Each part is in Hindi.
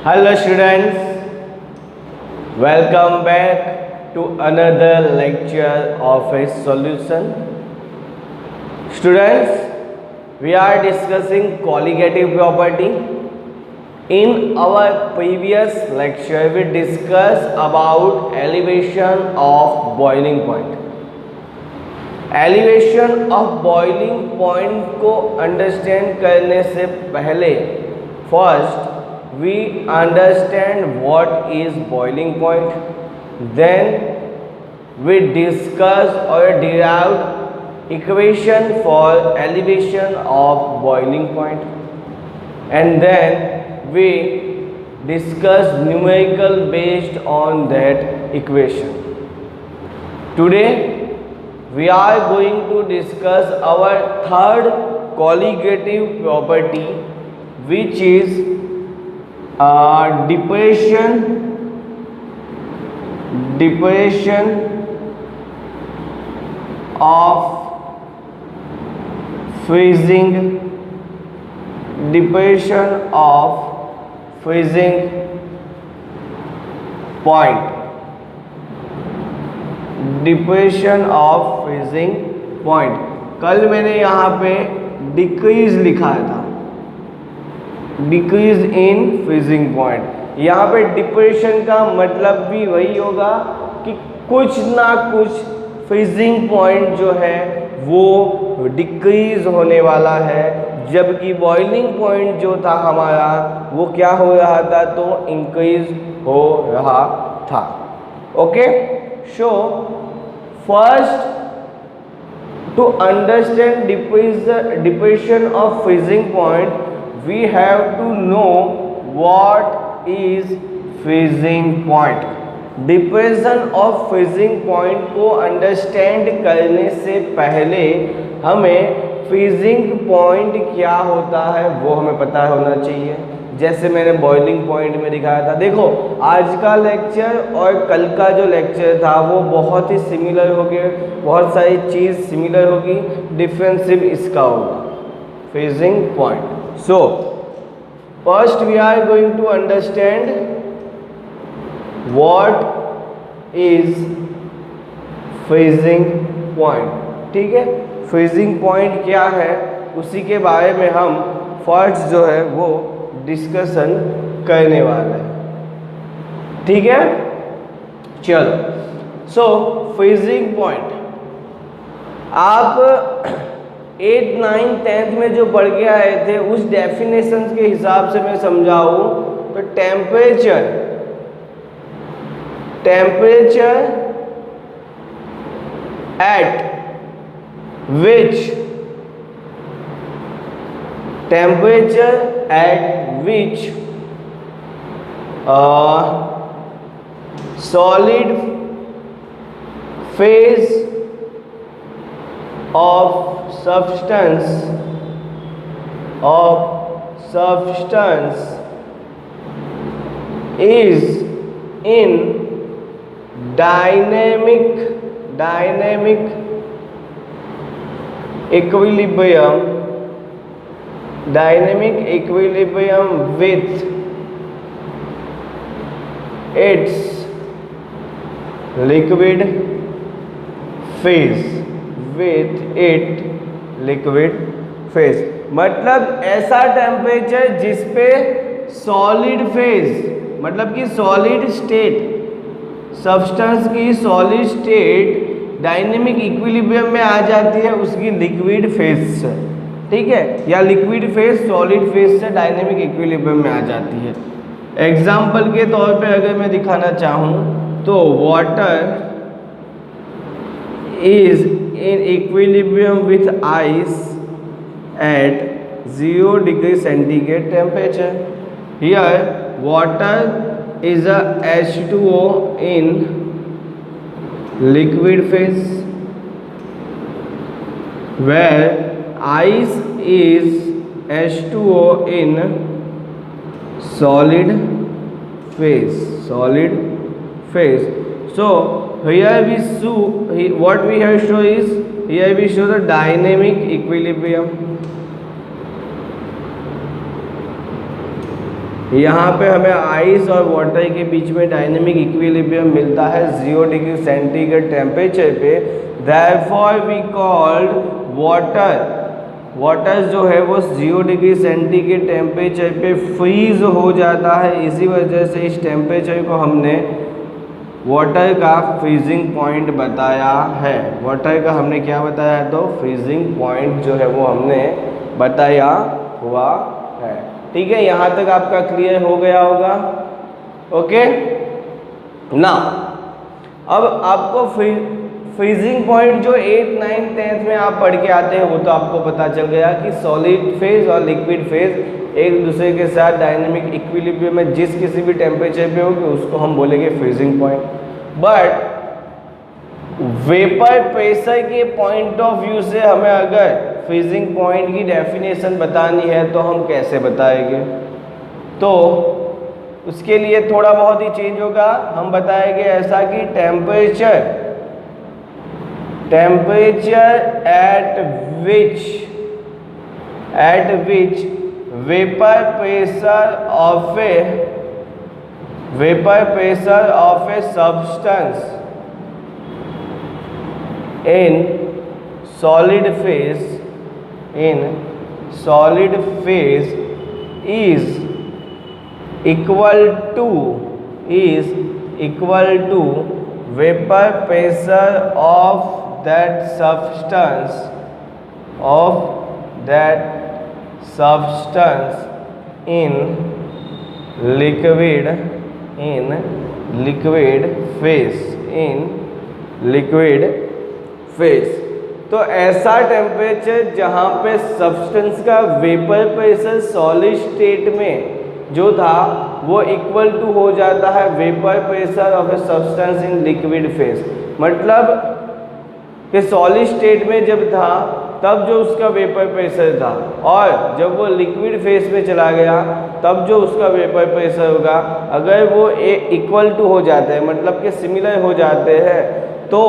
Hello students, welcome back to another lecture of a solution. Students, we are discussing colligative property. In our previous lecture, we discussed about elevation of boiling point. Elevation of boiling point को अंडरस्टैंड करने से पहले first we understand what is boiling point, then we discuss और derived equation for elevation of boiling point and then we discuss numerical based on that equation. Today we are going to discuss our third colligative property, which is depression of freezing point. Depression of freezing point. कल मैंने यहाँ पे डिक्रीज लिखा था, डिक्रीज इन फ्रीजिंग पॉइंट. यहाँ पे डिप्रेशन का मतलब भी वही होगा कि कुछ ना कुछ फ्रीजिंग पॉइंट जो है वो डिक्रीज होने वाला है, जबकि बॉइलिंग पॉइंट जो था हमारा वो क्या हो रहा था, तो इंक्रीज हो रहा था. Okay, so first to understand depression of freezing point we have to know what is freezing point. Depression of freezing point को अंडरस्टैंड करने से पहले हमें फ्रीजिंग पॉइंट क्या होता है वो हमें पता होना चाहिए. जैसे मैंने बॉइलिंग पॉइंट में दिखाया था. देखो, आज का लेक्चर और कल का जो लेक्चर था वो बहुत ही सिमिलर हो गए, बहुत सारी चीज़ सिमिलर होगी, डिफरेंस सिर्फ इसका होगा, freezing point. So first we are going to understand what is freezing point. ठीक है, फ्रीजिंग पॉइंट क्या है उसी के बारे में हम फर्स्ट जो है वो डिस्कशन करने वाले हैं. ठीक है, चलो. सो फ्रीजिंग पॉइंट आप 8th 9th 10th में जो पढ़ के आए थे उस डेफिनेशन के हिसाब से मैं समझाऊं तो temperature at which solid phase of substance is in dynamic equilibrium with its liquid phase. मतलब ऐसा टेम्परेचर जिस पे सॉलिड फेज, मतलब कि सॉलिड स्टेट, सब्सटेंस की सॉलिड स्टेट डायनेमिक इक्विलिब्रियम में आ जाती है उसकी लिक्विड फेज से. ठीक है, या लिक्विड फेज सॉलिड फेज से डायनेमिक इक्विलिब्रियम में आ जाती है. एग्जाम्पल के तौर पे अगर मैं दिखाना चाहूँ तो water is in equilibrium with ice eight 0 degree centigrade temperature. Here water is a H2O in liquid phase where ice is H2O in solid phase. So here we show, what we have show is, here we show the dynamic equilibrium. यहाँ पे हमें आइस और वाटर के बीच में डायनेमिक इक्विलिब्रियम मिलता है 0 डिग्री सेंटीग्रेड टेम्परेचर पे। देयरफॉर वी कॉल्ड वाटर जो है वो 0 डिग्री सेंटीग्रेड टेम्परेचर पे फ्रीज हो जाता है। इसी वजह से इस टेम्परेचर को हमने वाटर का फ्रीजिंग पॉइंट बताया है। वाटर का हमने क्या बताया है? तो फ्रीजिंग पॉइंट जो है वो हमने बताया हुआ है। ठीक है, यहाँ तक आपका क्लियर हो गया होगा। ओके ना, अब आपको फ्रीजिंग पॉइंट जो 8, 9, 10th में आप पढ़ के आते हैं वो तो आपको पता चल गया कि सॉलिड फेज और लिक्विड फेज एक दूसरे के साथ डायनेमिक इक्विलिब्रियम में जिस किसी भी टेम्परेचर पे होगी उसको हम बोलेंगे freezing point. But vapour pressure के पॉइंट ऑफ व्यू से हमें अगर फ्रीजिंग पॉइंट की डेफिनेशन बतानी है तो हम कैसे बताएंगे? तो उसके लिए थोड़ा बहुत ही चेंज होगा। हम बताएंगे ऐसा कि temperature at which vapour pressure of a substance in solid phase is equal to vapor pressure of that substance in liquid phase. तो ऐसा टेम्परेचर जहाँ पे सब्सटेंस का वेपर प्रेशर सॉलिड स्टेट में जो था वो इक्वल टू हो जाता है vapour pressure of a substance in liquid phase. मतलब कि सॉलिड स्टेट में जब था तब जो उसका वेपर प्रेशर था और जब वो लिक्विड फेज में चला गया तब जो उसका वेपर प्रेशर होगा, अगर वो इक्वल टू हो जाते हैं मतलब कि सिमिलर हो जाते हैं तो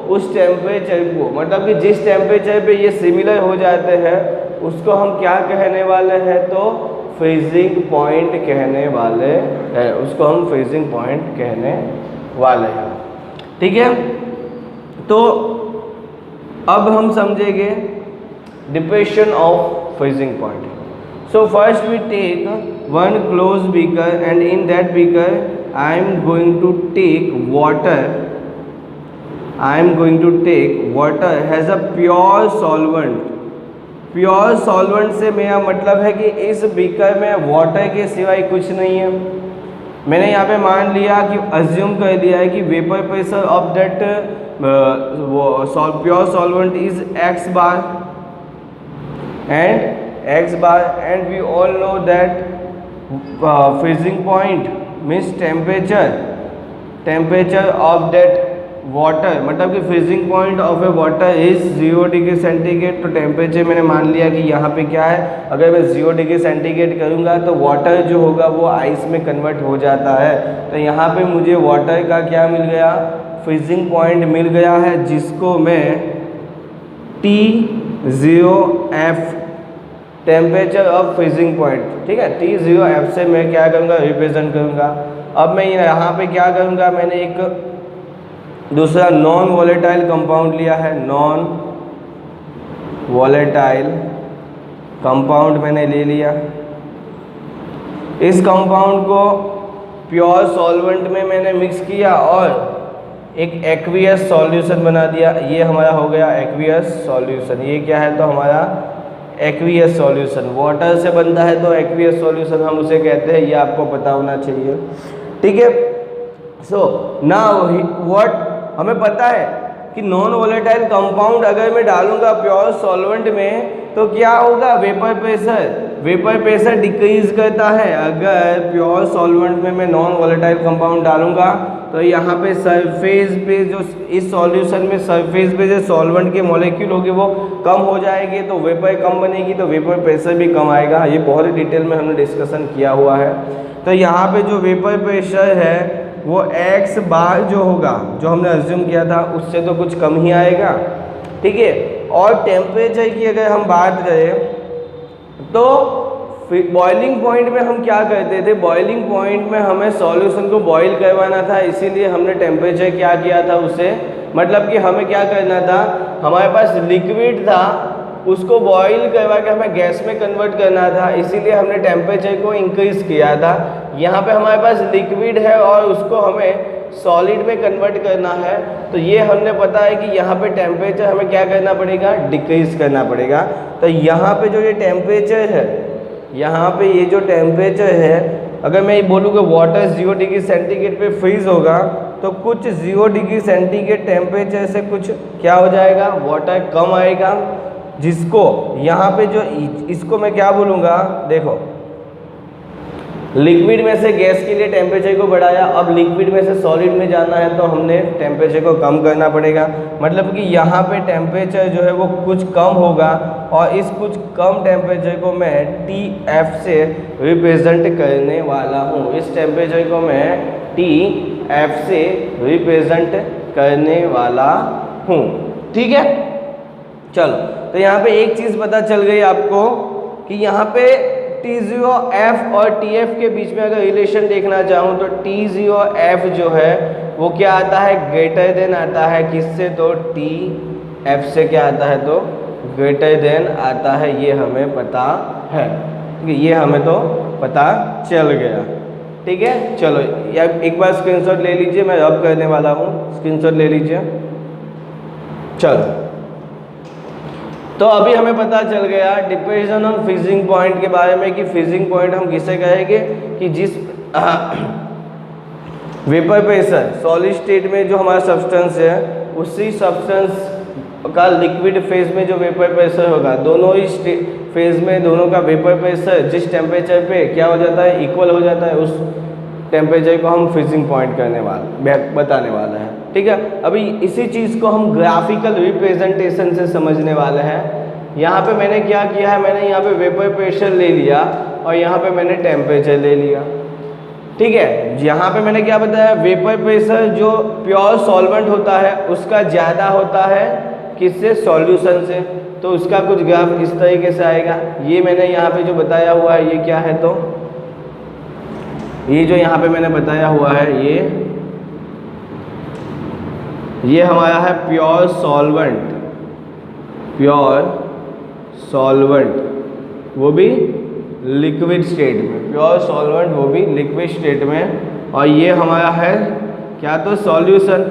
उस टेम्परेचर को, मतलब कि जिस टेम्परेचर पे ये सिमिलर हो जाते हैं उसको हम क्या कहने वाले हैं? तो फ्रीजिंग पॉइंट कहने वाले हैं। उसको हम फ्रीजिंग पॉइंट कहने वाले हैं। ठीक है, तो अब हम समझेंगे depression of freezing point. So first we take one close beaker and in that beaker I am going to take water has a pure solvent। Pure solvent से मेरा मतलब है कि इस बीकर में वाटर के सिवाय कुछ नहीं है। मैंने यहाँ पे मान लिया कि अज्यूम कर दिया है कि vapour pressure of that pure solvent is x bar and we all know that freezing point means temperature of that water, मतलब कि freezing point of A water is 0 degree centigrade. तो टेम्परेचर मैंने मान लिया कि यहाँ पे क्या है, अगर मैं 0 डिग्री सेंटीग्रेड करूँगा तो वाटर जो होगा वो आइस में कन्वर्ट हो जाता है। तो यहाँ पे मुझे वाटर का क्या मिल गया? फ्रीजिंग पॉइंट मिल गया है, जिसको मैं T0F temperature of freezing point, ठीक है, T0F से मैं क्या करूँगा? रिप्रेजेंट करूँगा। अब मैं यहाँ पे क्या करूँगा? मैंने एक दूसरा नॉन वॉलेटाइल कंपाउंड लिया है। नॉन वॉलेटाइल कंपाउंड मैंने ले लिया। इस कंपाउंड को प्योर सॉल्वेंट में मैंने मिक्स किया और एक एक्वियस सॉल्यूशन बना दिया। ये हमारा हो गया एक्वियस सॉल्यूशन। ये क्या है? तो हमारा एक्वियस सॉल्यूशन वाटर से बनता है तो एक्वियस सॉल्यूशन हम उसे कहते हैं। ये आपको पता होना चाहिए। ठीक है, सो नाउ व्हाट, हमें पता है कि नॉन वोलेटाइल कंपाउंड अगर मैं डालूंगा प्योर सॉल्वेंट में तो क्या होगा? वेपर प्रेशर डिक्रीज करता है। अगर प्योर सॉल्वेंट में मैं नॉन वोलेटाइल कंपाउंड डालूंगा तो यहाँ पे सरफेस पे जो इस सॉल्यूशन में सरफेस पे जो सॉल्वेंट के मॉलिक्यूल होंगे वो कम हो जाएंगे, तो वेपर कम बनेगी तो वेपर प्रेशर भी कम आएगा। ये बहुत ही डिटेल में हमने डिस्कशन किया हुआ है। तो यहाँ पे जो वेपर प्रेशर है वो x बार जो होगा, जो हमने अज्यूम किया था उससे तो कुछ कम ही आएगा। ठीक है, और टेम्परेचर की अगर हम बात करें तो बॉइलिंग पॉइंट में हम क्या करते थे, बॉइलिंग पॉइंट में हमें सॉल्यूशन को बॉईल करवाना था, इसीलिए हमने टेम्परेचर क्या किया था उसे, मतलब कि हमें क्या करना था, हमारे पास लिक्विड था उसको बॉईल करवा के हमें गैस में कन्वर्ट करना था, इसीलिए हमने टेम्परेचर को इंक्रीज किया था। यहाँ पे हमारे पास लिक्विड है और उसको हमें सॉलिड में कन्वर्ट करना है, तो ये हमने पता है कि यहाँ पे टेम्परेचर हमें क्या करना पड़ेगा, डिक्रीज करना पड़ेगा। तो यहाँ पे जो ये टेम्परेचर है, यहाँ पे ये जो टेम्परेचर है, अगर मैं ये बोलूँ कि वाटर 0 डिग्री सेंटीग्रेड पे फ्रीज होगा, तो कुछ 0 डिग्री सेंटीग्रेड टेम्परेचर से कुछ क्या हो जाएगा, वाटर कम आएगा, जिसको यहाँ पे जो इसको मैं क्या बोलूँगा, देखो लिक्विड में से गैस के लिए टेम्परेचर को बढ़ाया, अब लिक्विड में से सॉलिड में जाना है तो हमने टेम्परेचर को कम करना पड़ेगा, मतलब कि यहाँ पे टेम्परेचर जो है वो कुछ कम होगा, और इस कुछ कम टेम्परेचर को मैं TF से रिप्रेजेंट करने वाला हूँ, इस टेम्परेचर को मैं TF से रिप्रेजेंट करने वाला हूँ, ठीक है। चलो, तो यहाँ पे एक चीज़ पता चल गई आपको कि यहाँ पे T0F और TF के बीच में अगर रिलेशन देखना चाहूँ तो T0F जो है वो क्या आता है, ग्रेटर देन आता है, किससे, तो TF से क्या आता है, तो ग्रेटर देन आता है, ये हमें पता है, ठीक है, ये हमें तो पता चल गया, ठीक है। चलो एक बार स्क्रीनशॉट ले लीजिए, मैं रब करने वाला हूँ, स्क्रीनशॉट ले लीजिए। चलो, तो अभी हमें पता चल गया डिपेंशन ऑन फ्रीजिंग पॉइंट के बारे में कि फ्रीजिंग पॉइंट हम किसे कहेंगे, कि जिस वेपर प्रेशर सॉलिड स्टेट में जो हमारा सब्सटेंस है, उसी सब्सटेंस का लिक्विड फेज में जो वेपर प्रेशर होगा, दोनों ही फेज में दोनों का वेपर प्रेशर जिस टेम्परेचर पे क्या हो जाता है, इक्वल हो जाता है, उस टेम्परेचर को हम फ्रीजिंग पॉइंट करने वाले बताने वाले हैं, ठीक है। अभी इसी चीज़ को हम ग्राफिकल रिप्रेजेंटेशन से समझने वाले हैं। यहाँ पे मैंने क्या किया है, मैंने यहाँ पे वेपर प्रेशर ले लिया और यहाँ पे मैंने टेम्परेचर ले लिया, ठीक है। यहाँ पे मैंने क्या बताया, वेपर प्रेशर जो प्योर सॉल्वेंट होता है उसका ज़्यादा होता है किससे, सॉल्यूशन से, तो उसका कुछ ग्राफ इस तरीके से आएगा। ये मैंने यहाँ पे जो बताया हुआ है ये क्या है, तो ये जो यहाँ पे मैंने बताया हुआ है ये हमारा है प्योर सॉल्वेंट, प्योर सॉल्वेंट वो भी लिक्विड स्टेट में, प्योर सॉल्वेंट वो भी लिक्विड स्टेट में, और ये हमारा है क्या, तो सॉल्यूशन।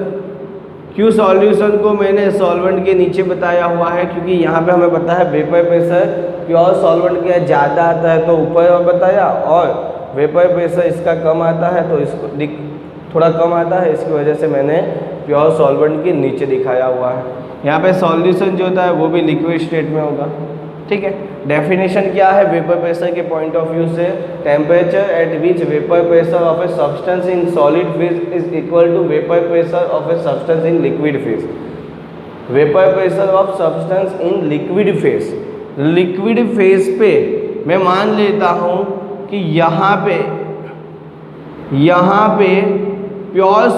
क्यों सॉल्यूशन को मैंने सॉल्वेंट के नीचे बताया हुआ है, क्योंकि यहाँ पे हमें पता है वेपर प्रेशर प्योर सॉल्वेंट का ज़्यादा आता है तो ऊपर बताया, और वेपर प्रेशर इसका कम आता है तो इसको थोड़ा कम आता है, इसकी वजह से मैंने प्योर सॉल्वेंट के नीचे दिखाया हुआ है। यहाँ पे सॉल्यूशन जो होता है वो भी लिक्विड स्टेट में होगा, ठीक है। डेफिनेशन क्या है वेपर प्रेशर के पॉइंट ऑफ व्यू से, temperature at which vapour pressure of a substance in solid phase is equal to vapour pressure of a substance in liquid phase. Vapour pressure of substance in liquid phase, liquid phase पे मैं मान लेता हूँ कि यहाँ पे प्योर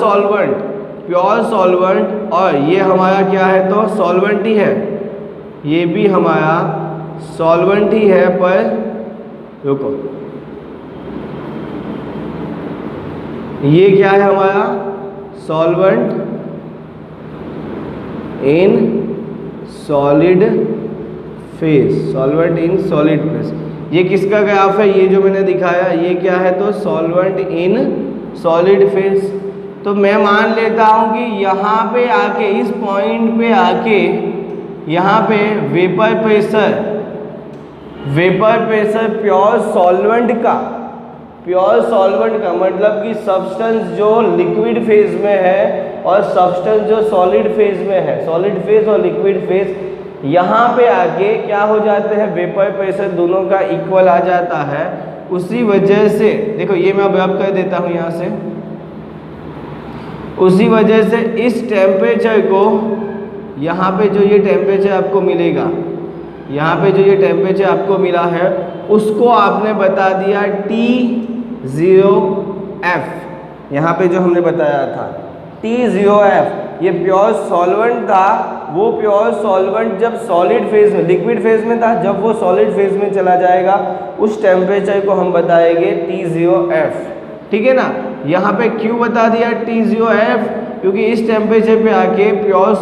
सॉल्वेंट और ये हमारा क्या है, तो सॉल्वेंट ही है, ये भी हमारा सॉल्वेंट ही है, पर रुको ये क्या है हमारा, solvent in solid phase, solvent in solid phase. ये किसका ग्राफ है, ये जो मैंने दिखाया ये क्या है, तो सॉल्वेंट इन सॉलिड फेज। तो मैं मान लेता हूँ कि यहाँ पे आके, इस पॉइंट पे आके, यहाँ पे वेपर प्रेशर प्योर सॉल्वेंट का मतलब कि सब्सटेंस जो लिक्विड फेज में है और सब्सटेंस जो सॉलिड फेज में है, सॉलिड फेज और लिक्विड फेज, यहाँ पे आके क्या हो जाते हैं, वेपर प्रेशर दोनों का इक्वल आ जाता है। उसी वजह से देखो ये मैं अब रब कर देता हूँ यहाँ से, उसी वजह से इस टेम्परेचर को, यहाँ पे जो ये टेम्परेचर आपको मिलेगा, यहाँ पे जो ये टेम्परेचर आपको मिला है उसको आपने बता दिया T0F। यहाँ पे जो हमने बताया था T0F, ये प्योर सॉल्वेंट था वो प्योर सॉल्वेंट जब सॉलिड फेज में, लिक्विड फेज में था, जब वो सॉलिड फेज में चला जाएगा उस टेम्परेचर को हम बताएंगे T0F। ठीक है ना। यहाँ पे क्यों बता दिया T0F, क्योंकि इस टेम्परेचर पे आके प्योर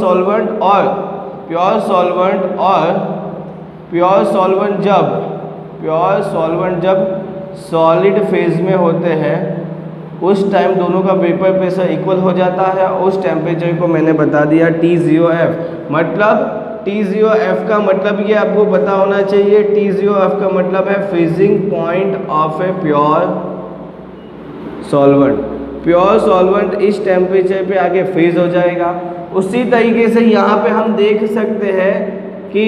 सॉल्वेंट जब सॉलिड फेज में होते हैं उस टाइम दोनों का वेपर प्रेशर इक्वल हो जाता है। उस टेम्परेचर को मैंने बता दिया T0F। मतलब T0F का मतलब ये आपको पता होना चाहिए, T0F का मतलब है freezing point of a pure solvent. Pure solvent इस टेम्परेचर पे आके फ्रीज हो जाएगा। उसी तरीके से यहाँ पे हम देख सकते हैं कि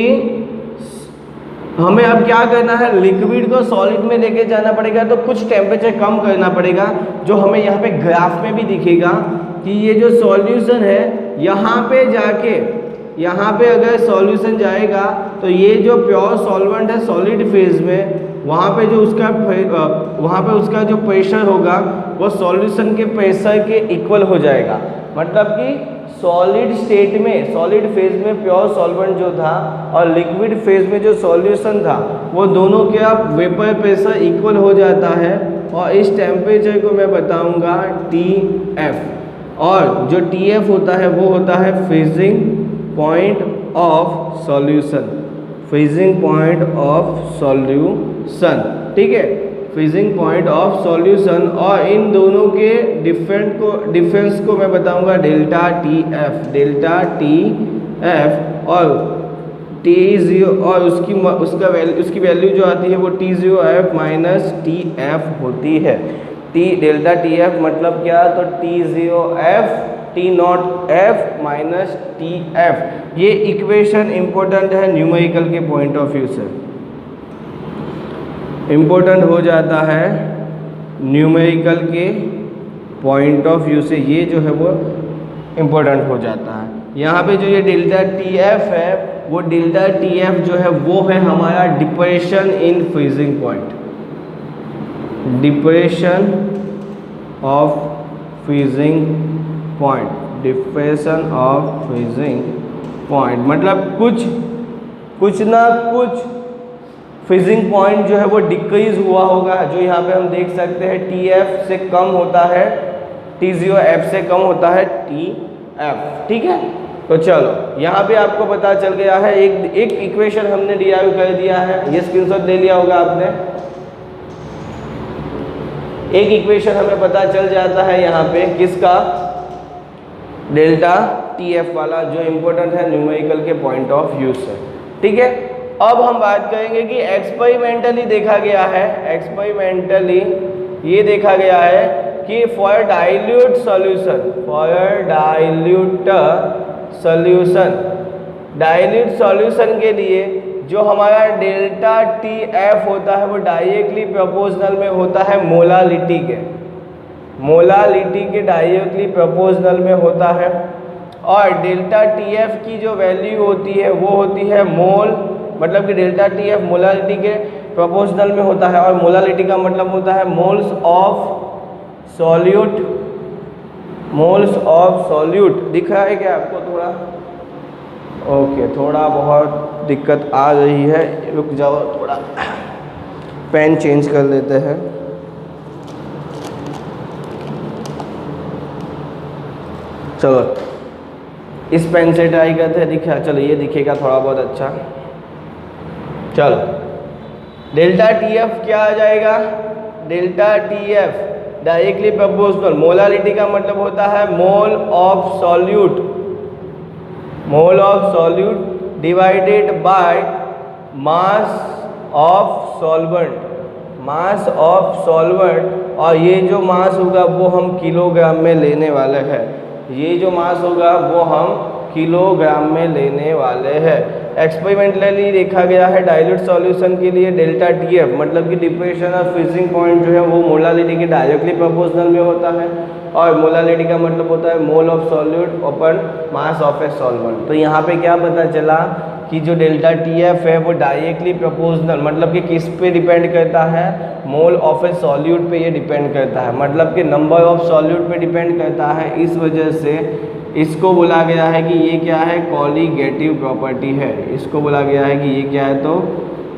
हमें अब क्या करना है, लिक्विड को सॉलिड में लेके जाना पड़ेगा, तो कुछ टेम्परेचर कम करना पड़ेगा, जो हमें यहाँ पे ग्राफ में भी दिखेगा कि ये जो सॉल्यूशन है यहाँ पे जाके, यहाँ पे अगर सॉल्यूशन जाएगा तो ये जो प्योर सॉल्वेंट है सॉलिड फेज में, वहाँ पे उसका जो प्रेशर होगा वो सॉल्यूशन के प्रेशर के इक्वल हो जाएगा। मतलब कि सॉलिड स्टेट में, सॉलिड फेज में प्योर सॉल्वेंट जो था और लिक्विड फेज में जो सॉल्यूशन था वो दोनों के वेपर प्रेशर इक्वल हो जाता है। और इस टेम्परेचर को मैं बताऊंगा TF। और जो TF होता है वो होता है freezing point of solution, freezing point of solution. ठीक है, फ्रीजिंग पॉइंट ऑफ सॉल्यूशन। और इन दोनों के डिफरेंस को मैं बताऊंगा डेल्टा TF और T0, और उसकी वैल्यू जो आती है वो T0F माइनस TF होती है। डेल्टा TF मतलब क्या, तो T0F माइनस TF। ये इक्वेशन इंपॉर्टेंट है न्यूमेरिकल के पॉइंट ऑफ व्यू से, इम्पोर्टेंट हो जाता है न्यूमेरिकल के पॉइंट ऑफ व्यू से, ये जो है वो इम्पोर्टेंट हो जाता है। यहाँ पे जो ये डेल्टा TF है, वो डेल्टा TF जो है वो है हमारा depression in freezing point, depression of freezing point, depression of freezing point. मतलब कुछ ना कुछ फ्रीजिंग पॉइंट जो है वो डिक्रीज हुआ होगा, जो यहाँ पे हम देख सकते हैं TF से कम होता है, T0F से कम होता है TF। ठीक है, तो चलो यहाँ पे आपको पता चल गया है, एक इक्वेशन हमने डिराइव कर दिया है, ये स्क्रीनशॉट ले लिया होगा आपने। एक इक्वेशन हमें पता चल जाता है यहाँ पे किसका, डेल्टा TF वाला, जो इम्पोर्टेंट है न्यूमेरिकल के पॉइंट ऑफ व्यू से। ठीक है, अब हम बात करेंगे कि एक्सपेरिमेंटली देखा गया है, एक्सपेरिमेंटली ये देखा गया है कि फॉर डाइल्यूट सॉल्यूशन के लिए जो हमारा डेल्टा TF होता है वो डायरेक्टली प्रोपोर्शनल में होता है मोलालिटी के डायरेक्टली प्रोपोर्शनल में होता है। और डेल्टा TF की जो वैल्यू होती है वो होती है मोल, मतलब कि डेल्टा TF मोलालिटी के प्रोपोर्शनल में होता है, और मोलालिटी का मतलब होता है मोल्स ऑफ सॉल्यूट। दिख रहा है क्या आपको थोड़ा? ओके, थोड़ा बहुत दिक्कत आ रही है, रुक जाओ, थोड़ा पेन चेंज कर लेते हैं। चलो इस पेन से ट्राई करते हैं, दिखा, चलो ये दिखेगा थोड़ा बहुत अच्छा। चलो डेल्टा TF क्या आ जाएगा, delta TF directly proportional, molality का मतलब होता है mole of solute divided by mass of solvent. और ये जो मास होगा वो हम किलोग्राम में लेने वाले हैं, ये जो मास होगा वो हम किलोग्राम में लेने वाले हैं। एक्सपेरिमेंटली देखा गया है डाइल्यूट सॉल्यूशन के लिए डेल्टा TF मतलब कि डिप्रेशन और फ्रीजिंग पॉइंट जो है वो मोलालिटी के डायरेक्टली प्रोपोर्शनल में होता है, और मोलालिटी का मतलब होता है mole of solute upon mass of a solvent. तो यहाँ पे क्या पता चला कि जो डेल्टा TF है वो डायरेक्टली प्रोपोर्शनल, मतलब कि किस पे डिपेंड करता है, मोल ऑफ ए सॉल्यूट पे ये डिपेंड करता है, मतलब कि नंबर ऑफ सॉल्यूट पे डिपेंड करता है। इस वजह से इसको बोला गया है कि ये क्या है, कॉलीगेटिव प्रॉपर्टी है। इसको बोला गया है कि ये क्या है, तो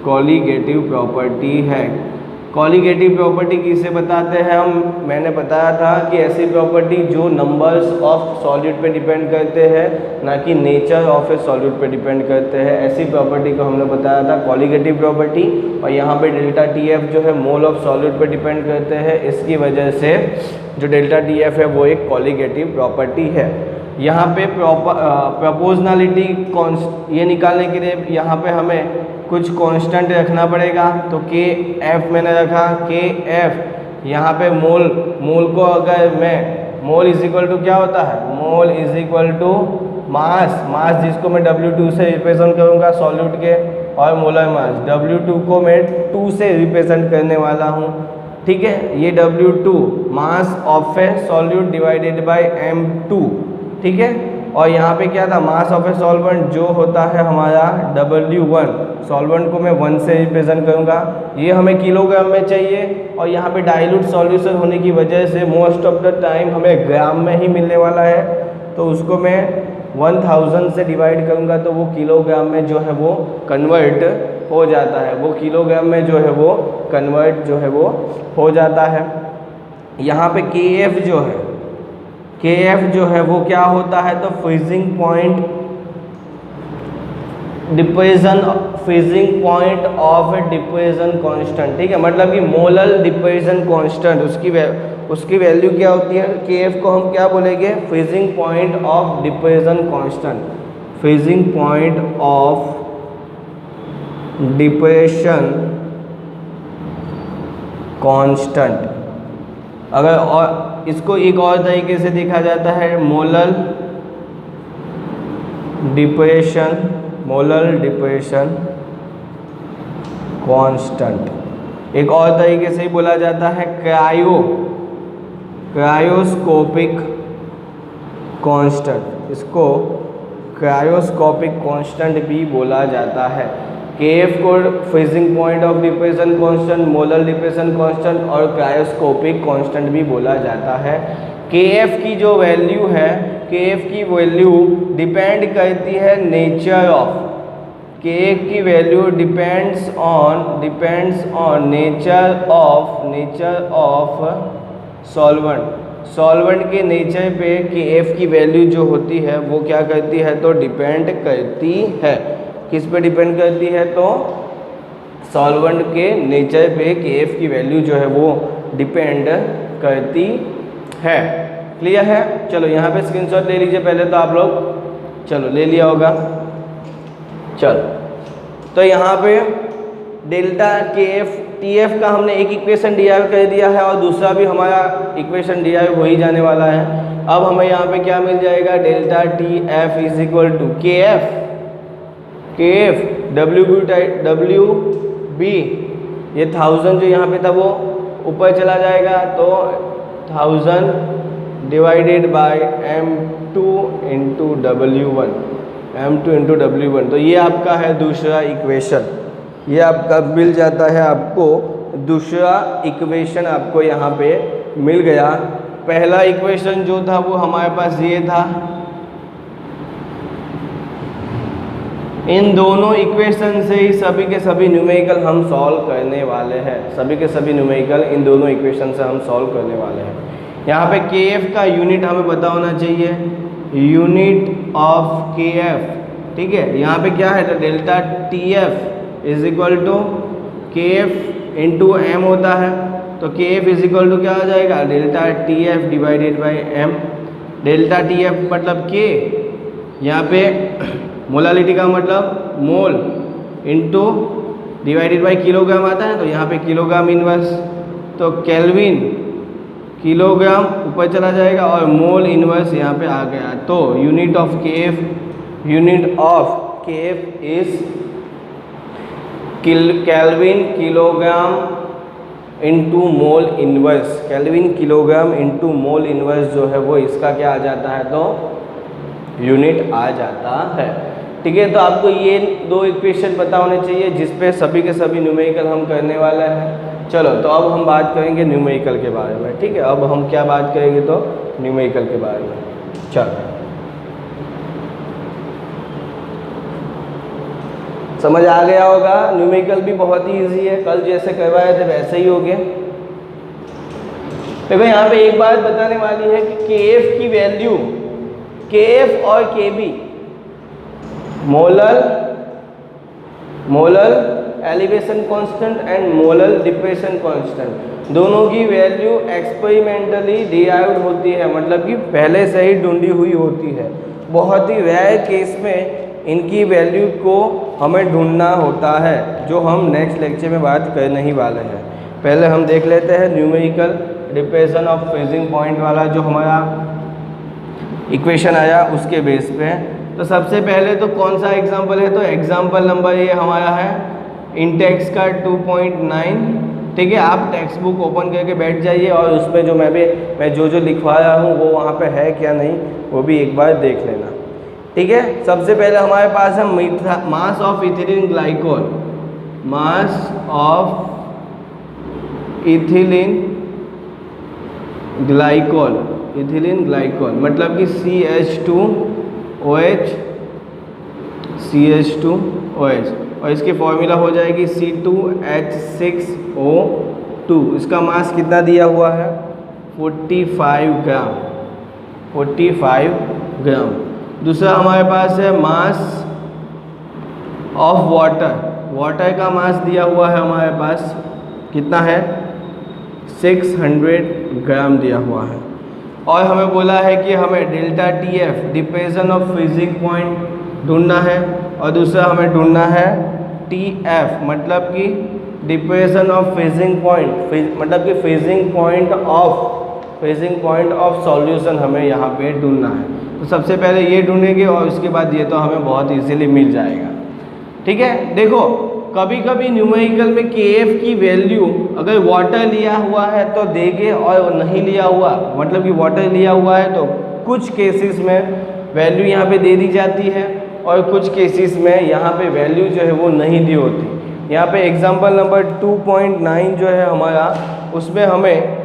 कॉलीगेटिव प्रॉपर्टी है। कॉलीगेटिव प्रॉपर्टी किसे बताते हैं हम, मैंने बताया था कि ऐसी प्रॉपर्टी जो नंबर्स ऑफ सॉलिड पे डिपेंड करते हैं, ना कि नेचर ऑफ ए सॉलिड पे डिपेंड करते हैं, ऐसी प्रॉपर्टी को हमने बताया था कॉलीगेटिव प्रॉपर्टी। और यहाँ पे डेल्टा टी एफ जो है मोल ऑफ सॉलिड पे डिपेंड करते हैं, इसकी वजह से जो डेल्टा टी एफ है वो एक कॉलीगेटिव प्रॉपर्टी है। यहाँ पे प्रोपोर्शनलिटी ये निकालने के लिए यहाँ पे हमें कुछ कांस्टेंट रखना पड़ेगा। तो के एफ मैंने रखा, के एफ यहाँ पे मोल को अगर मैं मोल इज इक्वल टू क्या होता है, mole is equal to mass जिसको मैं W2 से रिप्रेजेंट करूँगा सॉल्यूट के, और मोलर मास W2 को मैं 2 से रिप्रेजेंट करने वाला हूँ। ठीक है, ये W2 mass of A solute divided by M2। ठीक है, और यहाँ पे क्या था, मास ऑफ ए सॉल्वेंट जो होता है हमारा W1, सॉल्वेंट को मैं 1 से रिप्रेजेंट करूँगा। ये हमें किलोग्राम में चाहिए, और यहाँ पे डाइल्यूट सॉल्यूशन होने की वजह से मोस्ट ऑफ द टाइम हमें ग्राम में ही मिलने वाला है, तो उसको मैं 1000 से डिवाइड करूँगा तो वो किलोग्राम में जो है वो कन्वर्ट हो जाता है, वो किलोग्राम में जो है वो कन्वर्ट जो है वो हो जाता है। यहाँ पे KF जो है, KF जो है वो क्या होता है, तो freezing point of A depression constant. ठीक है, मतलब कि मोलर डिप्रेशन कांस्टेंट उसकी वैल्यू क्या होती है, KF को हम क्या बोलेंगे, freezing point of depression constant. Freezing point of depression constant. अगर और इसको एक और तरीके से देखा जाता है, मोलर डिप्रेशन कांस्टेंट। एक और तरीके से ही बोला जाता है क्रायोस्कोपिक कांस्टेंट। इसको क्रायोस्कोपिक कांस्टेंट भी बोला जाता है। KF को freezing point of depression constant, molar depression constant और क्रायोस्कोपिक कांस्टेंट भी बोला जाता है। KF की जो वैल्यू है, KF की वैल्यू डिपेंड करती है नेचर ऑफ, KF की value depends on nature of solvent के नेचर पे KF की वैल्यू जो होती है वो क्या करती है, तो डिपेंड करती है। किस पे डिपेंड करती है, तो सॉल्वेंट के नेचर पे KF की वैल्यू जो है वो डिपेंड करती है। क्लियर है? चलो यहाँ पे स्क्रीनशॉट ले लीजिए पहले तो आप लोग, चलो ले लिया होगा। चलो तो यहाँ पे डेल्टा KF TF का हमने एक इक्वेशन डिराइव कर दिया है, और दूसरा भी हमारा इक्वेशन डिराइव हो ही जाने वाला है। अब हमें यहाँ पे क्या मिल जाएगा, delta TF is equal to KF WB, ये 1000 जो यहाँ पे था वो ऊपर चला जाएगा, तो 1000 divided by M2 into W1, तो ये आपका है दूसरा इक्वेशन। ये आपका मिल जाता है, आपको दूसरा इक्वेशन आपको यहाँ पे मिल गया। पहला इक्वेशन जो था वो हमारे पास ये था। इन दोनों इक्वेशन से ही सभी के सभी न्यूमेरिकल हम सॉल्व करने वाले हैं। सभी के सभी न्यूमेरिकल इन दोनों इक्वेशन से हम सॉल्व करने वाले हैं। यहाँ पे KF का यूनिट हमें पता होना चाहिए, यूनिट ऑफ KF। ठीक है, यहाँ पे क्या है, तो delta TF is equal to KF into M होता है, तो KF इज इक्वल टू क्या हो जाएगा, delta TF divided by M। Delta TF मतलब K, यहाँ पे मोलालिटी का मतलब mole into divided by kilogram आता है, तो यहाँ पे किलोग्राम इनवर्स, तो केल्विन किलोग्राम ऊपर चला जाएगा और मोल इनवर्स यहाँ पे आ गया। तो unit of KF is kelvin kilogram into mole inverse. Kelvin kilogram into mole inverse जो है वो इसका क्या आ जाता है, तो यूनिट आ जाता है। ठीक है, तो आपको ये दो इक्वेशन पता होने चाहिए जिसपे सभी के सभी न्यूमेरिकल हम करने वाले हैं। चलो तो अब हम बात करेंगे न्यूमेरिकल के बारे में। ठीक है, अब हम क्या बात करेंगे, तो न्यूमेरिकल के बारे में। चलो समझ आ गया होगा। न्यूमेरिकल भी बहुत ही ईजी है, कल जैसे करवाए थे वैसे ही हो गया। देखो यहाँ पे एक बात बताने वाली है कि Kf की वैल्यू, Kf और Kb molar elevation constant and molar depression constant, दोनों की वैल्यू एक्सपेरिमेंटली डिराइव्ड होती है, मतलब कि पहले से ही ढूंढी हुई होती है। बहुत ही रेयर केस में इनकी वैल्यू को हमें ढूंढना होता है, जो हम नेक्स्ट लेक्चर में बात करने ही वाले हैं। पहले हम देख लेते हैं numerical depression of freezing point वाला जो हमारा इक्वेशन आया उसके बेस पे। तो सबसे पहले तो कौन सा एग्जाम्पल है, तो एग्जाम्पल नंबर ये हमारा है इंटेक्स का 2.9। ठीक है, आप टेक्स्ट बुक ओपन करके बैठ जाइए और उसमें जो मैं जो लिखवा रहा हूँ वो वहाँ पे है क्या नहीं वो भी एक बार देख लेना। ठीक है, सबसे पहले हमारे पास है mass of ethylene glycol, mass of ethylene glycol मतलब कि CH2OH और इसकी फॉर्मूला हो जाएगी C2H6O2। इसका मास कितना दिया हुआ है 45 ग्राम। दूसरा हमारे पास है मास ऑफ वाटर का मास दिया हुआ है हमारे पास कितना है 600 ग्राम दिया हुआ है। और हमें बोला है कि हमें delta TF depression of freezing point ढूंढना है और दूसरा हमें ढूंढना है TF मतलब कि डिप्रेशन ऑफ फ्रीजिंग पॉइंट, मतलब कि फ्रीजिंग पॉइंट ऑफ सॉल्यूशन हमें यहाँ पे ढूंढना है। तो सबसे पहले ये ढूंढेंगे और उसके बाद ये तो हमें बहुत इजीली मिल जाएगा। ठीक है, देखो कभी कभी न्यूमेरिकल में Kf की वैल्यू अगर वाटर लिया हुआ है तो देंगे और नहीं लिया हुआ मतलब कि वाटर लिया हुआ है तो कुछ केसेस में वैल्यू यहाँ पे दे दी जाती है और कुछ केसेस में यहाँ पे वैल्यू जो है वो नहीं दी होती। यहाँ पे एग्जांपल नंबर 2.9 जो है हमारा उसमें हमें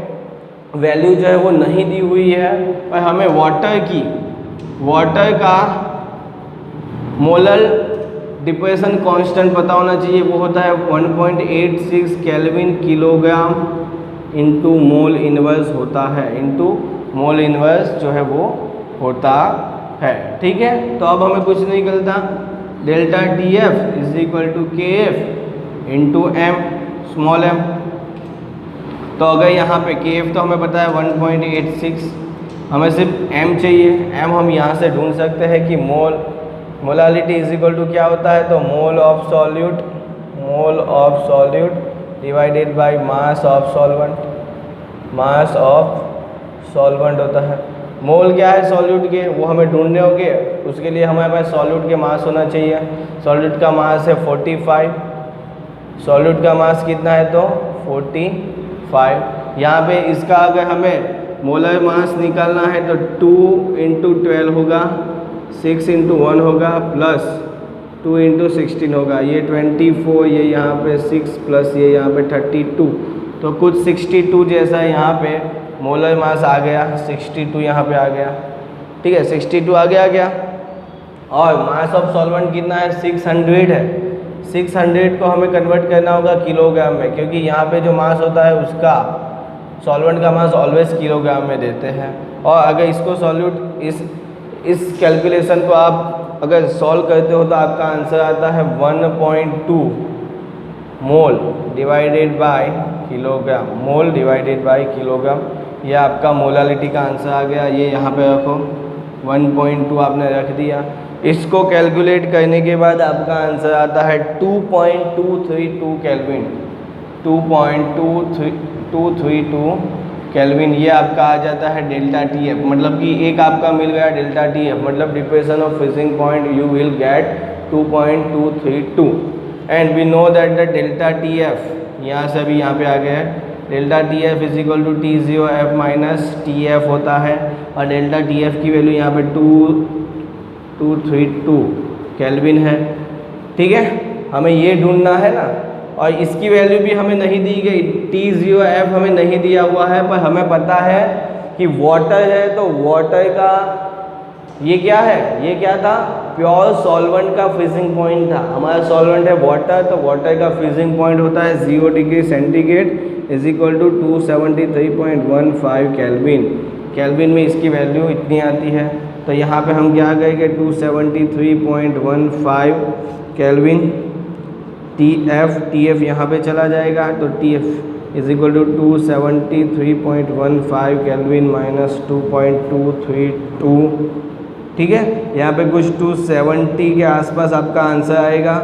वैल्यू जो है वो नहीं दी हुई है और हमें वाटर का मोलर डिप्रेशन कांस्टेंट पता होना चाहिए। वो होता है 1.86 kelvin kilogram into mole inverse होता है, इंटू मोल इनवर्स जो है वो होता है। ठीक है, तो अब हमें कुछ नहीं निकलता, delta TF is equal to KF into M small m। तो अगर यहाँ पे KF तो हमें पता है 1.86, हमें सिर्फ M चाहिए। M हम यहाँ से ढूंढ सकते हैं कि मोलालिटी इज इक्वल टू क्या होता है, तो mole of solute divided by mass of solvent होता है। मोल क्या है सॉल्यूट के वो हमें ढूंढने होंगे, उसके लिए हमारे पास सॉल्यूट के मास होना चाहिए। सॉल्यूट का मास है 45, सॉल्यूट का मास कितना है तो 45। यहाँ पे इसका अगर हमें मोलर मास निकालना है तो 2 × 12 होगा, 6 × 1 होगा प्लस 2 × 16 होगा, ये 24, ये यहाँ पे 6 प्लस ये यहाँ पे 32, तो कुछ 62 जैसा यहाँ पे मोलर मास आ गया। 62 यहाँ पे आ गया। ठीक है, 62 आ गया और मास ऑफ सॉल्वेंट कितना है 600 है। 600 को हमें कन्वर्ट करना होगा किलोग्राम में, क्योंकि यहाँ पे जो मास होता है उसका सॉल्वेंट का मास ऑलवेज किलोग्राम में देते हैं। और अगर इसको सॉल्यूट इस कैलकुलेशन को आप अगर सॉल्व करते हो तो आपका आंसर आता है 1.2 मोल डिवाइडेड बाय किलोग्राम। ये आपका मोलालिटी का आंसर आ गया। ये यहाँ पे रखो 1.2 आपने रख दिया। इसको कैलकुलेट करने के बाद आपका आंसर आता है 2.232 केल्विन, 2.232 केल्विन। ये आपका आ जाता है डेल्टा TF, मतलब कि एक आपका मिल गया डेल्टा TF, मतलब depression of freezing point you will get 2.232 and we know that the delta TF यहाँ से भी यहाँ पे आ गया है। Delta TF is equal to T0F minus TF होता है और डेल्टा TF की वैल्यू यहाँ पे 232 केल्विन है। ठीक है, हमें ये ढूंढना है ना, और इसकी वैल्यू भी हमें नहीं दी गई, T0F हमें नहीं दिया हुआ है, पर हमें पता है कि वाटर है तो वाटर का ये क्या है, ये क्या था प्योर सॉल्वेंट का फ्रीजिंग पॉइंट था। हमारा सॉल्वेंट है वाटर, तो वाटर का फ्रीजिंग पॉइंट होता है 0 degree centigrade is equal to 273.15 kelvin. Kelvin में इसकी वैल्यू इतनी आती है, तो यहाँ पे हम क्या करेंगे 273.15 केल्विन। टी एफ यहाँ पे चला जाएगा, तो T F is equal to 273.15 kelvin minus 2.232। ठीक है, यहाँ पे कुछ 270 के आसपास आपका आंसर आएगा,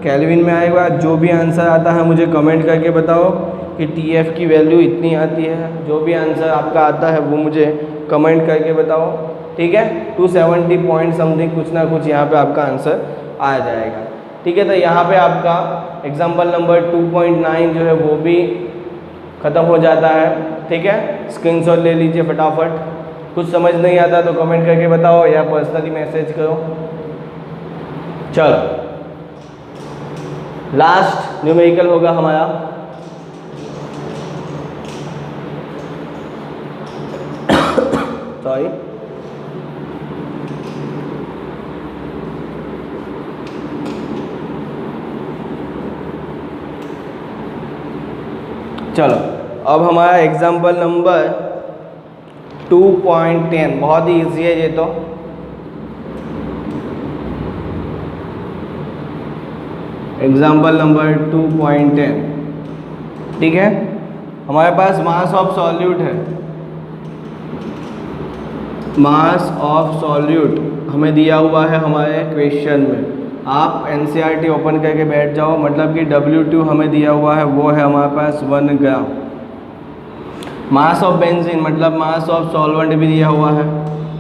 केल्विन में आएगा। जो भी आंसर आता है मुझे कमेंट करके बताओ कि टी एफ की वैल्यू इतनी आती है। जो भी आंसर आपका आता है वो मुझे कमेंट करके बताओ। ठीक है, 270 पॉइंट समथिंग कुछ ना कुछ यहाँ पे आपका आंसर आ जाएगा। ठीक है, तो यहाँ पे आपका एग्जाम्पल नंबर 2.9 जो है वो भी ख़त्म हो जाता है। ठीक है, स्क्रीनशॉट ले लीजिए फटाफट। कुछ समझ नहीं आता तो कमेंट करके बताओ या पर्सनली मैसेज करो। चलो, लास्ट न्यूमेरिकल होगा हमारा। सॉरी, चलो अब हमारा एग्जाम्पल नंबर 2.10 बहुत ही ईजी है ये तो। एग्जाम्पल नंबर 2.10, ठीक है, हमारे पास मास ऑफ सॉल्यूट है। मास ऑफ सॉल्यूट हमें दिया हुआ है हमारे क्वेश्चन में। आप एनसीईआरटी ओपन करके बैठ जाओ, मतलब कि W2 हमें दिया हुआ है वो है हमारे पास 1 ग्राम। मास ऑफ बेंजीन मतलब मास ऑफ सॉल्वेंट भी दिया हुआ है।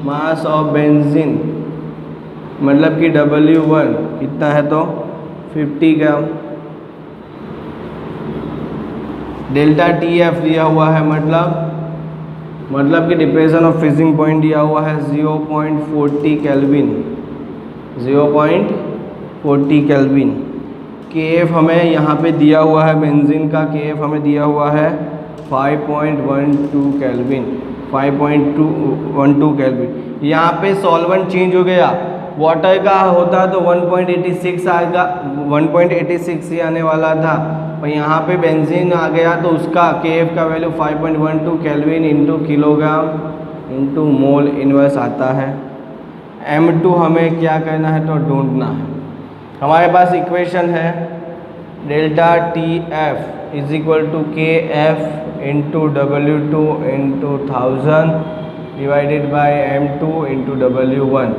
मास ऑफ बेंजीन मतलब कि W1 कितना है तो 50 ग्राम। डेल्टा TF दिया हुआ है, मतलब कि डिप्रेशन ऑफ फ्रीजिंग पॉइंट दिया हुआ है 0.40 केल्विन। 0.40 केल्विन। KF हमें यहाँ पे दिया हुआ है, बेंजीन का KF हमें दिया हुआ है 5.12 केल्विन। 5.12 केल्विन। यहाँ पे सॉल्वेंट चेंज हो गया, वाटर का होता तो 1.86 आएगा, 1.86 ही आने वाला था, और यहाँ पे बेंजीन आ गया तो उसका KF का value 5.12 kelvin into kilogram into mole inverse आता है। M2 हमें क्या करना है तो ढूंढना है। हमारे पास इक्वेशन है delta TF is equal to KF into W2 into 1000 divided by M2 into W1।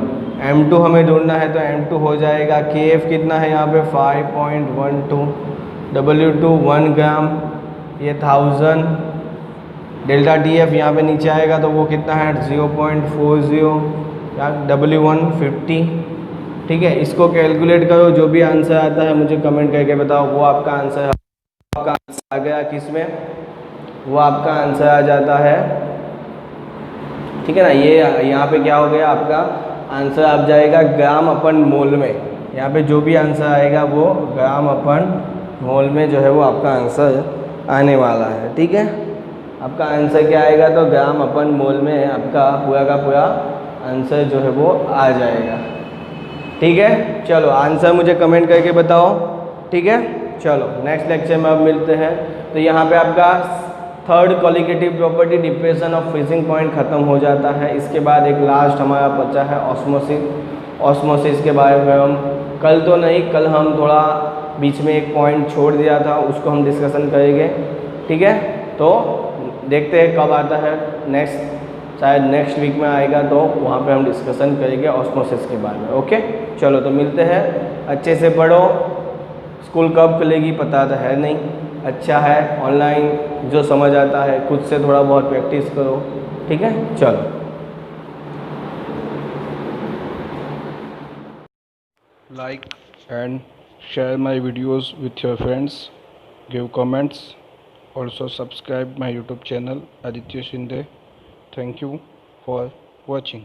M2 हमें ढूंढना है तो M2 हो जाएगा, KF कितना है यहाँ पे 5.12, W2 1 ग्राम, ये 1000, डेल्टा TF यहाँ पे नीचे आएगा तो वो कितना है 0.40, या W1 50। ठीक है, इसको कैलकुलेट करो, जो भी आंसर आता है मुझे कमेंट करके बताओ। वो आपका आंसर आ गया किस में, वो आपका आंसर आ जाता है। ठीक है ना, ये यहाँ पे क्या हो गया, आपका आंसर आ जाएगा ग्राम अपन मोल में। यहाँ पे जो भी आंसर आएगा वो ग्राम अपन मोल में जो है वो आपका आंसर आने वाला है। ठीक है, आपका आंसर क्या आएगा तो ग्राम अपन मोल में आपका पूरा का पूरा आंसर जो है वो आ जाएगा। ठीक है, चलो आंसर मुझे कमेंट करके बताओ। ठीक है, चलो नेक्स्ट लेक्चर में अब मिलते हैं। तो यहाँ पे आपका third qualitative property depression of freezing point ख़त्म हो जाता है। इसके बाद एक लास्ट हमारा बचा है ऑस्मोसिस। ऑस्मोसिस के बारे में हम कल तो नहीं, कल हम थोड़ा बीच में एक पॉइंट छोड़ दिया था, उसको हम डिस्कशन करेंगे। ठीक है, तो देखते हैं कब आता है, शायद नेक्स्ट वीक में आएगा, तो वहाँ पे हम डिस्कशन करेंगे ऑस्मोसिस के बारे में। ओके, चलो तो मिलते हैं। अच्छे से पढ़ो, स्कूल कब खुलेगी पता तो है नहीं, अच्छा है ऑनलाइन जो समझ आता है खुद से थोड़ा बहुत प्रैक्टिस करो। ठीक है, चलो। Like and share my videos with your friends, give comments, also subscribe my YouTube channel Aditya Shinde. Thank you for watching.